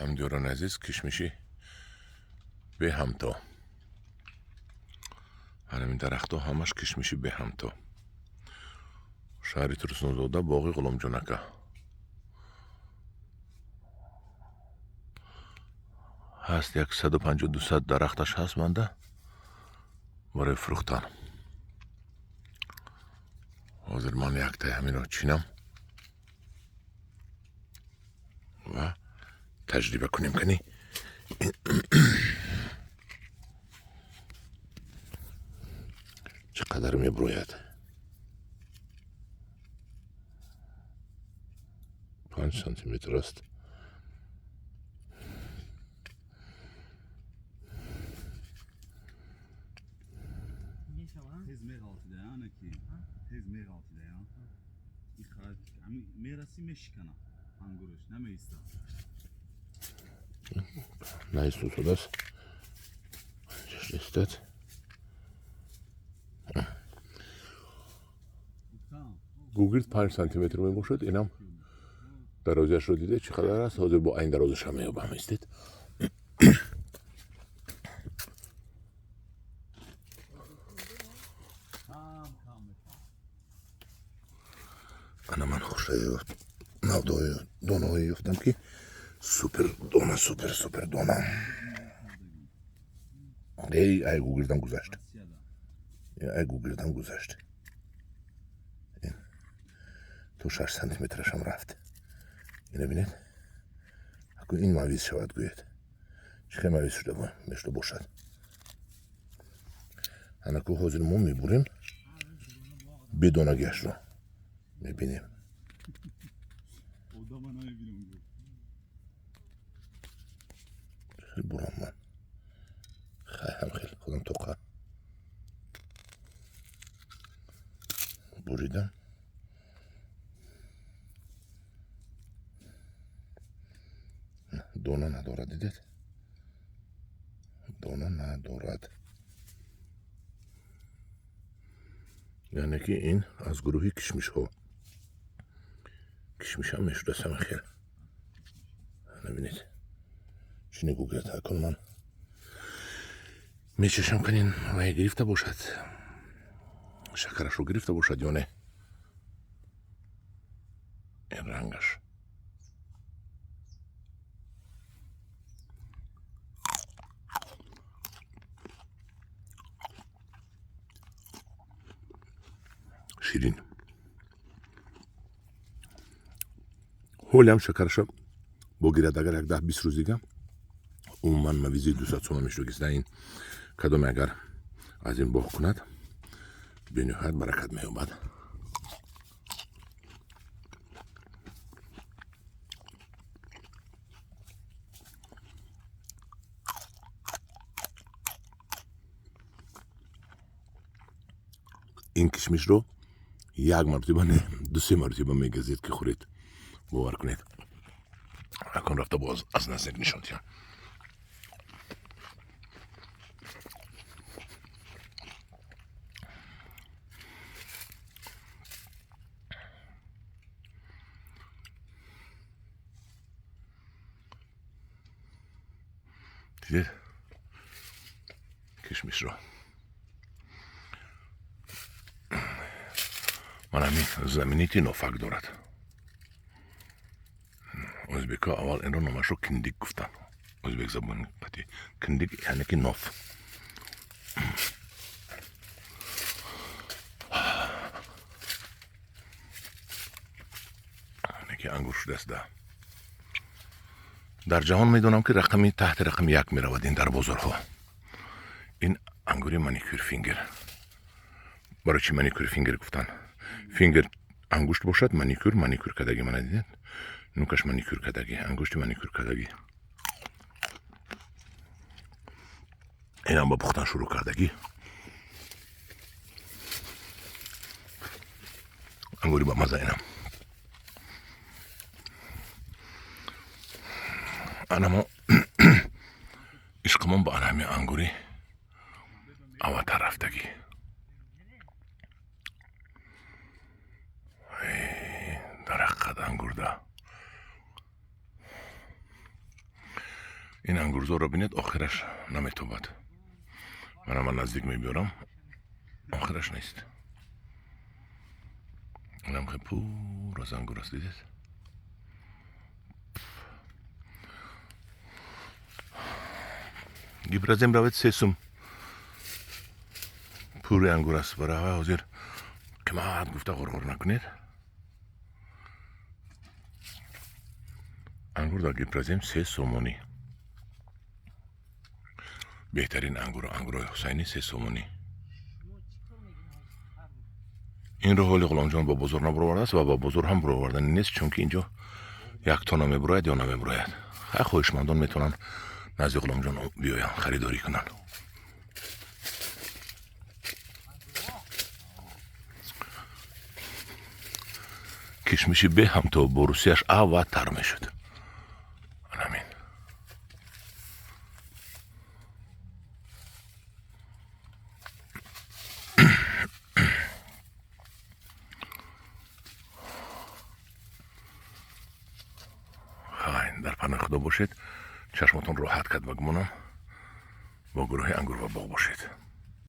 همدیوران عزیز کشمشی به همتا همین درخت ها همش کشمشی به همتا شهری ترسنوزاده باقی غلام جونکه هست 150-200 درختش هست منده برای فروختن حاضر من یک تای همین رو چینم و تجربه کنیم کنی چقدر می بروید 5 سانتیمتر است Tez mer altıda ya anaki. Tez mer altıda ya. İkhat. Merasi meşkana. Anguruş. Ne meyista? نه سوسو دست استد گوگل 5 سانتیمتر می باشد اینم درازش رو دیده چقدر است حاضر با این درازش هم میابم استید انا من خوش نودای دونایی یفتم که سوپر دونه ای گوگلدم گذشت ای گوگلدم گذشت این تو 6 سانتیمترش هم رفت اینو بینید اگه این مویز شود گوید چه مویز شده با مشتو باشد انا که حاضر ما میبوریم بدونگیش رو میبینیم خیلی برام من خیلی خودم توقع بریدم دونه ندارد دیدید دونه ندارد یعنی که این از گروهی کشمش ها کشمش هم میشده سم خیلی نبینید چینی گوگل تکن من میچشم کنین و گرفته باشد شکرش رو گرفته باشد یا نه این رنگش شیرین حالی هم شکرش بگیرد اگر 10-20 روز دیگه اون من مویزی 200 سومه میشه که این کدام اگر از این باغ کند به نهایت برکت مییابد این کشمش رو یک مرتبه نه 2-3 مرتبه میگذید که خورید باور کنید اکن رفته باز از نزدیک نشان دیم دیدید کشمش رو من همین زمینیتی نفق دارد ازبکا اول این رو نمش رو کندیک گفتن ازبک زبان پتی کندیک یعنی که نف یعنی که انگور شده است در جهان میدونم که رقمی تحت رقم 1 میرود این در بازارها این انگوری مانیکور فینگر برای چی مانیکور فینگر گفتن فینگر انگشت باشد مانیکور کدگی من دیدید نوکش مانیکور کدگی انگشت مانیکور کدگی این هم با پختن شروع کردگی انگوری با مزه اینم اما عشقمون با همین انگوری اما طرفتگی درخت انگور ده این انگورزو رو بینید آخرش نمیتوبد. من نزدیک میبیارم آخرش نیست. اینم خیلی پور از انگور است دیدید. گیبرازیم روید سیسم پور انگور است. برای حاضر قیمت گفته غرغر نکنید. انگور در گیبرازیم 3 سومونی. بهترین انگور حسینی 3 سومونی. این رو حال غلام جان با بزرگ نبرورده است و با بزرگ هم برآوردن نیست، چون که اینجا یک تا نمیبراید یا نمیبراید. خیلی خوشمندان میتونن نزد غلام جان بیاین خریداری کنن. کشمشی به هم تا بروسیش اول تر میشد. همین. در پناه خدا باشید. چشمتون راحت کد بگمونم. با گروه انگور و باغ باشید.